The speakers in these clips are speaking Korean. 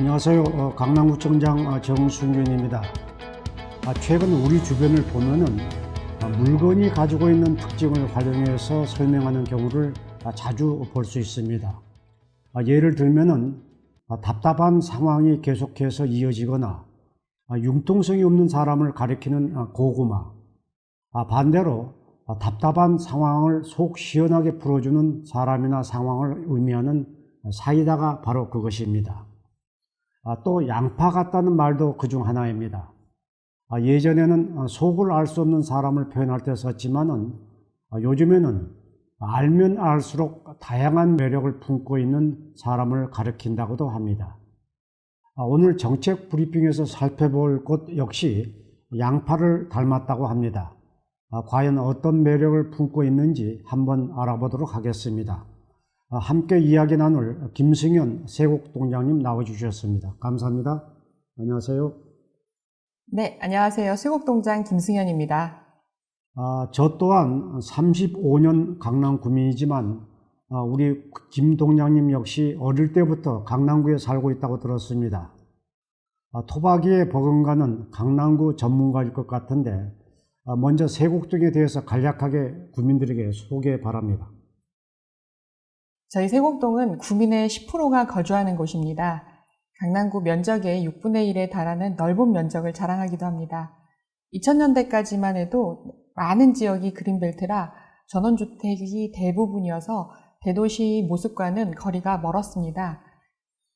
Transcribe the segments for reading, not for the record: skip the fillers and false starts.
안녕하세요. 강남구청장 정순균입니다. 최근 우리 주변을 보면은 물건이 가지고 있는 특징을 활용해서 설명하는 경우를 자주 볼 수 있습니다. 예를 들면은 답답한 상황이 계속해서 이어지거나 융통성이 없는 사람을 가리키는 고구마, 반대로 답답한 상황을 속 시원하게 풀어주는 사람이나 상황을 의미하는 사이다가 바로 그것입니다. 또 양파 같다는 말도 그중 하나입니다. 예전에는 속을 알 수 없는 사람을 표현할 때 썼지만은 요즘에는 알면 알수록 다양한 매력을 품고 있는 사람을 가리킨다고도 합니다. 오늘 정책 브리핑에서 살펴볼 것 역시 양파를 닮았다고 합니다. 과연 어떤 매력을 품고 있는지 한번 알아보도록 하겠습니다. 함께 이야기 나눌 김승현 세곡동장님 나와주셨습니다. 감사합니다. 안녕하세요. 네, 안녕하세요. 세곡동장 김승현입니다. 저 또한 35년 강남 구민이지만 우리 김 동장님 역시 어릴 때부터 강남구에 살고 있다고 들었습니다. 토박이에 버금가는 강남구 전문가일 것 같은데 먼저 세곡동에 대해서 간략하게 구민들에게 소개 바랍니다. 저희 세곡동은 구민의 10%가 거주하는 곳입니다. 강남구 면적의 6분의 1에 달하는 넓은 면적을 자랑하기도 합니다. 2000년대까지만 해도 많은 지역이 그린벨트라 전원주택이 대부분이어서 대도시 모습과는 거리가 멀었습니다.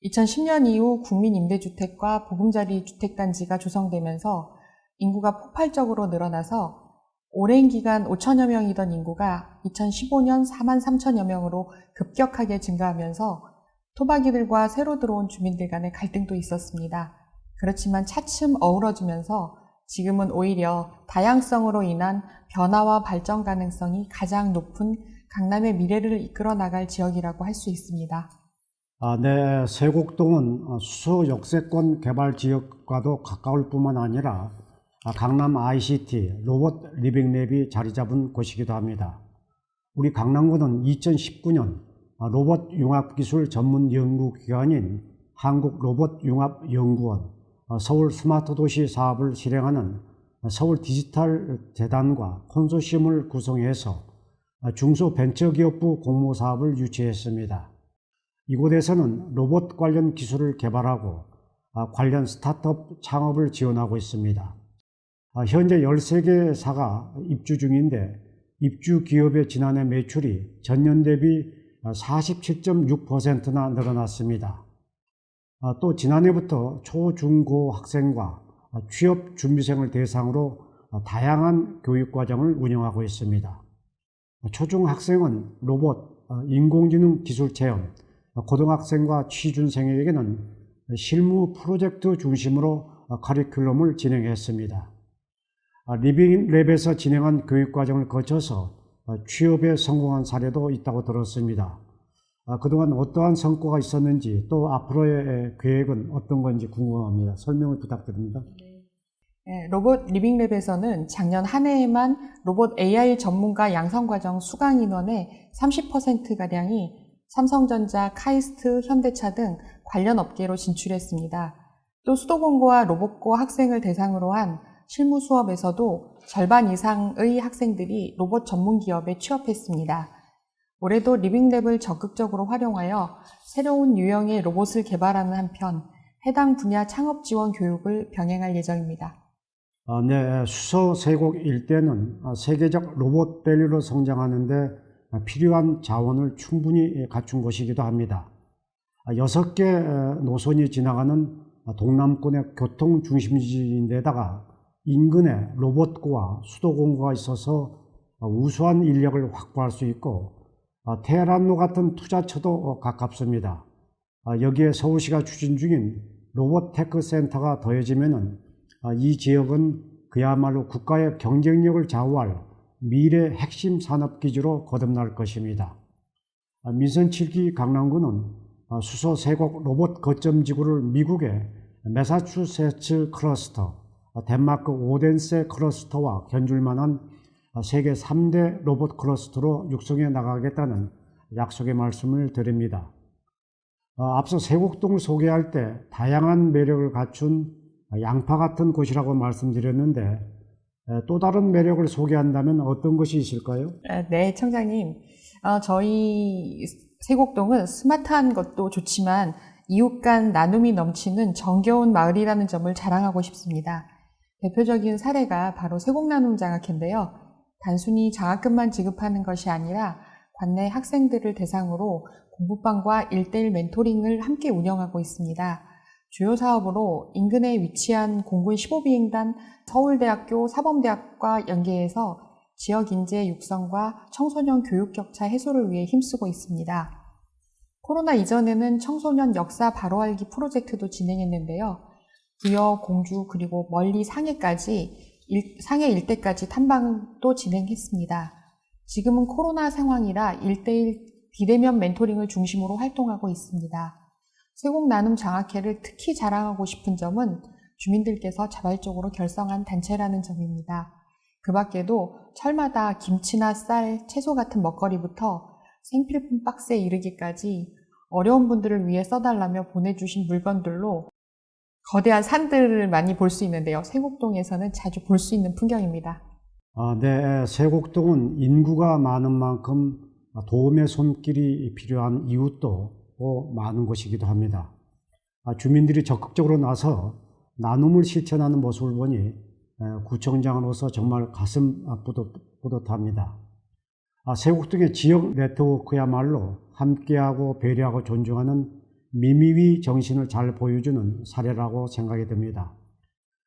2010년 이후 국민임대주택과 보금자리 주택단지가 조성되면서 인구가 폭발적으로 늘어나서 오랜 기간 5천여 명이던 인구가 2015년 4만 3천여 명으로 급격하게 증가하면서 토박이들과 새로 들어온 주민들 간의 갈등도 있었습니다. 그렇지만 차츰 어우러지면서 지금은 오히려 다양성으로 인한 변화와 발전 가능성이 가장 높은 강남의 미래를 이끌어 나갈 지역이라고 할 수 있습니다. 네, 세곡동은 수서 역세권 개발 지역과도 가까울 뿐만 아니라 강남 ICT, 로봇 리빙랩이 자리 잡은 곳이기도 합니다. 우리 강남구는 2019년 로봇 융합기술 전문 연구기관인 한국로봇융합연구원, 서울 스마트도시 사업을 실행하는 서울 디지털 재단과 콘소시엄을 구성해서 중소벤처기업부 공모사업을 유치했습니다. 이곳에서는 로봇 관련 기술을 개발하고 관련 스타트업 창업을 지원하고 있습니다. 현재 13개사가 입주 중인데 입주 기업의 지난해 매출이 전년 대비 47.6%나 늘어났습니다. 또 지난해부터 초, 중, 고 학생과 취업 준비생을 대상으로 다양한 교육과정을 운영하고 있습니다. 초중 학생은 로봇, 인공지능 기술 체험, 고등학생과 취준생에게는 실무 프로젝트 중심으로 커리큘럼을 진행했습니다. 리빙랩에서 진행한 교육과정을 거쳐서 취업에 성공한 사례도 있다고 들었습니다. 그동안 어떠한 성과가 있었는지 또 앞으로의 계획은 어떤 건지 궁금합니다. 설명을 부탁드립니다. 네, 로봇 리빙랩에서는 작년 한 해에만 로봇 AI 전문가 양성과정 수강 인원의 30%가량이 삼성전자, 카이스트, 현대차 등 관련 업계로 진출했습니다. 또 수도공고와 로봇고 학생을 대상으로 한 실무 수업에서도 절반 이상의 학생들이 로봇 전문 기업에 취업했습니다. 올해도 리빙랩을 적극적으로 활용하여 새로운 유형의 로봇을 개발하는 한편 해당 분야 창업 지원 교육을 병행할 예정입니다. 네, 수서 세곡 일대는 세계적 로봇 밸리로 성장하는데 필요한 자원을 충분히 갖춘 곳이기도 합니다. 6개 노선이 지나가는 동남권의 교통 중심지인데다가 인근에 로봇고와 수도공고가 있어서 우수한 인력을 확보할 수 있고 테헤란로 같은 투자처도 가깝습니다. 여기에 서울시가 추진 중인 로봇테크센터가 더해지면은 이 지역은 그야말로 국가의 경쟁력을 좌우할 미래 핵심 산업기지로 거듭날 것입니다. 민선 7기 강남구는 수서 세곡 로봇 거점지구를 미국의 매사추세츠 클러스터, 덴마크 오덴세 클러스터와 견줄만한 세계 3대 로봇 클러스터로 육성해 나가겠다는 약속의 말씀을 드립니다. 앞서 세곡동을 소개할 때 다양한 매력을 갖춘 양파 같은 곳이라고 말씀드렸는데 또 다른 매력을 소개한다면 어떤 것이 있을까요? 네, 청장님. 저희 세곡동은 스마트한 것도 좋지만 이웃 간 나눔이 넘치는 정겨운 마을이라는 점을 자랑하고 싶습니다. 대표적인 사례가 바로 세곡나눔 장학회인데요. 단순히 장학금만 지급하는 것이 아니라 관내 학생들을 대상으로 공부방과 1:1 멘토링을 함께 운영하고 있습니다. 주요 사업으로 인근에 위치한 공군 15비행단 서울대학교 사범대학과 연계해서 지역 인재 육성과 청소년 교육 격차 해소를 위해 힘쓰고 있습니다. 코로나 이전에는 청소년 역사 바로 알기 프로젝트도 진행했는데요. 부여, 공주, 그리고 멀리 상해 일대까지 탐방도 진행했습니다. 지금은 코로나 상황이라 1:1 비대면 멘토링을 중심으로 활동하고 있습니다. 세곡나눔 장학회를 특히 자랑하고 싶은 점은 주민들께서 자발적으로 결성한 단체라는 점입니다. 그 밖에도 철마다 김치나 쌀, 채소 같은 먹거리부터 생필품 박스에 이르기까지 어려운 분들을 위해 써달라며 보내주신 물건들로 거대한 산들을 많이 볼 수 있는데요. 세곡동에서는 자주 볼 수 있는 풍경입니다. 네, 세곡동은 인구가 많은 만큼 도움의 손길이 필요한 이웃도 많은 곳이기도 합니다. 주민들이 적극적으로 나서 나눔을 실천하는 모습을 보니 구청장으로서 정말 가슴 뿌듯합니다. 세곡동의 지역 네트워크야말로 함께하고 배려하고 존중하는 미미위 정신을 잘 보여주는 사례라고 생각이 듭니다.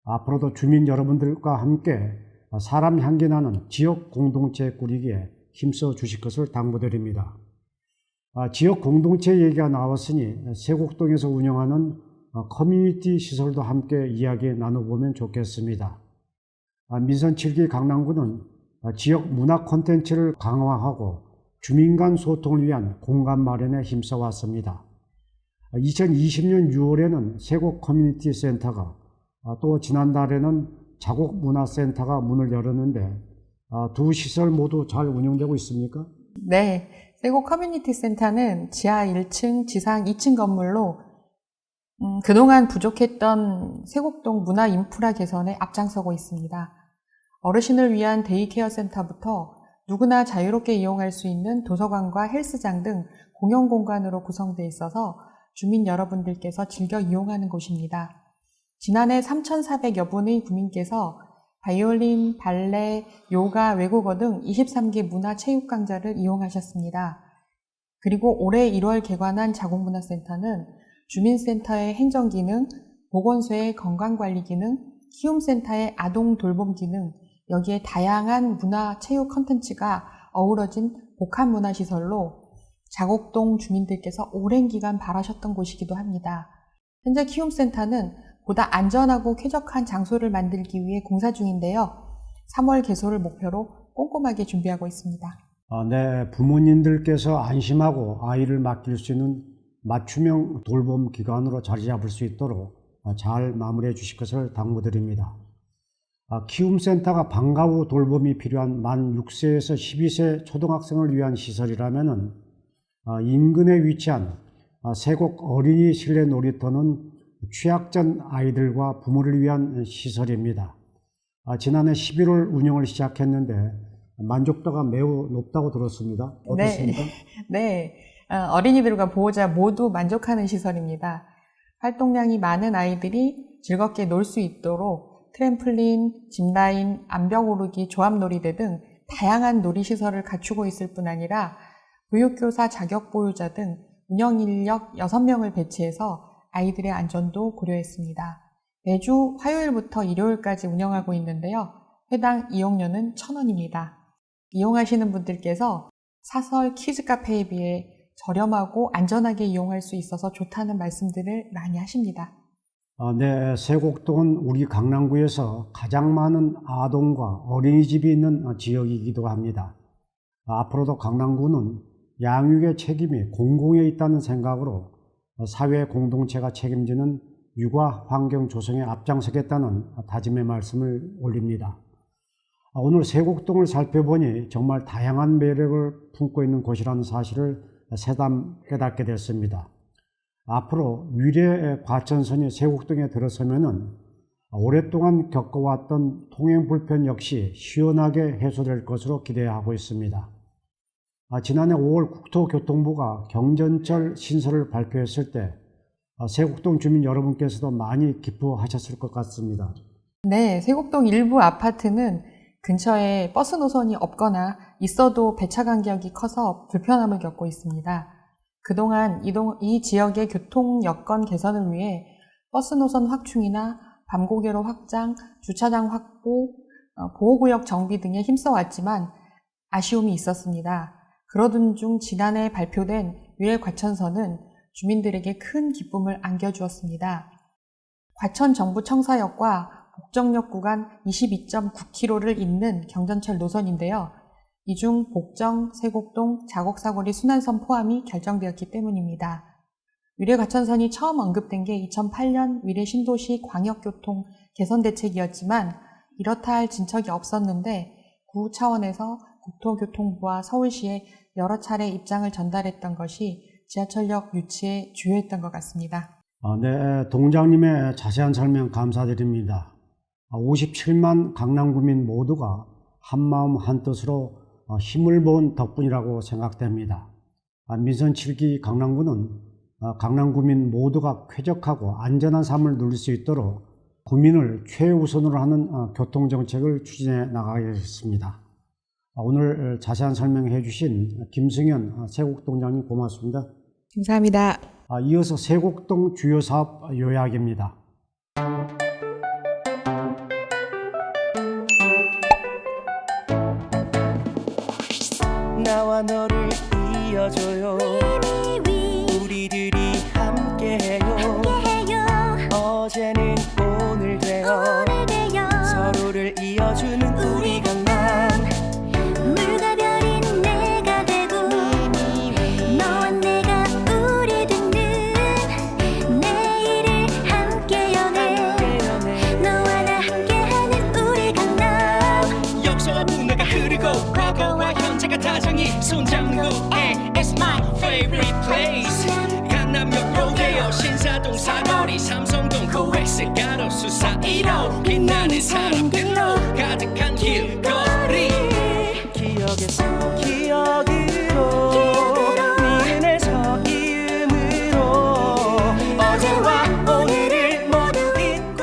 앞으로도 주민 여러분들과 함께 사람 향기 나는 지역 공동체 꾸리기에 힘써 주실 것을 당부드립니다. 지역 공동체 얘기가 나왔으니 세곡동에서 운영하는 커뮤니티 시설도 함께 이야기 나눠보면 좋겠습니다. 민선 7기 강남구는 지역 문화 콘텐츠를 강화하고 주민 간 소통을 위한 공간 마련에 힘써왔습니다. 2020년 6월에는 세곡 커뮤니티 센터가 또 지난달에는 자곡 문화센터가 문을 열었는데 두 시설 모두 잘 운영되고 있습니까? 네, 세곡 커뮤니티 센터는 지하 1층, 지상 2층 건물로 그동안 부족했던 세곡동 문화 인프라 개선에 앞장서고 있습니다. 어르신을 위한 데이케어 센터부터 누구나 자유롭게 이용할 수 있는 도서관과 헬스장 등 공용 공간으로 구성되어 있어서 주민 여러분들께서 즐겨 이용하는 곳입니다. 지난해 3,400여 분의 구민께서 바이올린, 발레, 요가, 외국어 등 23개 문화 체육 강좌를 이용하셨습니다. 그리고 올해 1월 개관한 자곡문화센터는 주민센터의 행정기능, 보건소의 건강관리 기능, 키움센터의 아동 돌봄 기능, 여기에 다양한 문화 체육 콘텐츠가 어우러진 복합문화시설로 자곡동 주민들께서 오랜 기간 바라셨던 곳이기도 합니다. 현재 키움센터는 보다 안전하고 쾌적한 장소를 만들기 위해 공사 중인데요. 3월 개소를 목표로 꼼꼼하게 준비하고 있습니다. 네, 부모님들께서 안심하고 아이를 맡길 수 있는 맞춤형 돌봄 기관으로 자리 잡을 수 있도록 잘 마무리해 주실 것을 당부드립니다. 키움센터가 방과 후 돌봄이 필요한 만 6세에서 12세 초등학생을 위한 시설이라면 인근에 위치한 세곡 어린이 실내 놀이터는 취약전 아이들과 부모를 위한 시설입니다. 지난해 11월 운영을 시작했는데 만족도가 매우 높다고 들었습니다. 어떻습니까? 네, 어린이들과 보호자 모두 만족하는 시설입니다. 활동량이 많은 아이들이 즐겁게 놀 수 있도록 트램플린, 짚라인, 암벽 오르기, 조합놀이대 등 다양한 놀이시설을 갖추고 있을 뿐 아니라 교육교사 자격 보유자 등 운영 인력 6명을 배치해서 아이들의 안전도 고려했습니다. 매주 화요일부터 일요일까지 운영하고 있는데요. 회당 이용료는 1,000원입니다. 이용하시는 분들께서 사설 키즈 카페에 비해 저렴하고 안전하게 이용할 수 있어서 좋다는 말씀들을 많이 하십니다. 네, 세곡동은 우리 강남구에서 가장 많은 아동과 어린이집이 있는 지역이기도 합니다. 앞으로도 강남구는 양육의 책임이 공공에 있다는 생각으로 사회 공동체가 책임지는 육아 환경 조성에 앞장서겠다는 다짐의 말씀을 올립니다. 오늘 세곡동을 살펴보니 정말 다양한 매력을 품고 있는 곳이라는 사실을 새삼 깨닫게 됐습니다. 앞으로 위례 과천선이 세곡동에 들어서면은 오랫동안 겪어왔던 통행 불편 역시 시원하게 해소될 것으로 기대하고 있습니다. 지난해 5월 국토교통부가 경전철 신설을 발표했을 때 세곡동 주민 여러분께서도 많이 기뻐하셨을 것 같습니다. 네, 세곡동 일부 아파트는 근처에 버스 노선이 없거나 있어도 배차 간격이 커서 불편함을 겪고 있습니다. 그동안 이 지역의 교통 여건 개선을 위해 버스 노선 확충이나 밤고개로 확장, 주차장 확보, 보호구역 정비 등에 힘써왔지만 아쉬움이 있었습니다. 그러던 중 지난해 발표된 위례 과천선은 주민들에게 큰 기쁨을 안겨주었습니다. 과천 정부청사역과 복정역 구간 22.9km를 잇는 경전철 노선인데요. 이 중 복정, 세곡동, 자곡사거리 순환선 포함이 결정되었기 때문입니다. 위례 과천선이 처음 언급된 게 2008년 위례 신도시 광역교통 개선대책이었지만 이렇다 할 진척이 없었는데 구 차원에서 국토교통부와 서울시에 여러 차례 입장을 전달했던 것이 지하철역 유치에 주요했던 것 같습니다. 네, 동장님의 자세한 설명 감사드립니다. 57만 강남구민 모두가 한마음 한뜻으로 힘을 모은 덕분이라고 생각됩니다. 민선 7기 강남구는 강남구민 모두가 쾌적하고 안전한 삶을 누릴 수 있도록 구민을 최우선으로 하는 교통정책을 추진해 나가겠습니다. 오늘 자세한 설명해 주신 김승현 세곡동장님 고맙습니다. 감사합니다. 이어서 세곡동 주요 사업 요약입니다. 나와 너를 이어줘요. 우리들이 함께해요. 어제는 오늘 되어 서로를 이어주는 우리 강남. 물과 별인 내가 되고 너와 내가 우리 듣는 내일을 함께 여네. 너와 나 함께하는 우리 강남. 역사와 문화가 흐르고 과거와 현재가 다정히 손잡는 곳에 It's my favorite place. 강남역 로데오 신사동 사거리 삼성동 코엑스 가로수 사이로 빛나는 사람들로 가득한 길거리. 기억에서 기억으로 니은에서 이음으로 어제와 오늘을 모두 잊고.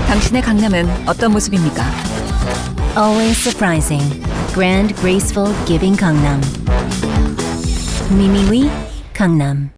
당신의 강남은 어떤 모습입니까? Always surprising, grand, graceful, giving 강남. 미미위 강남.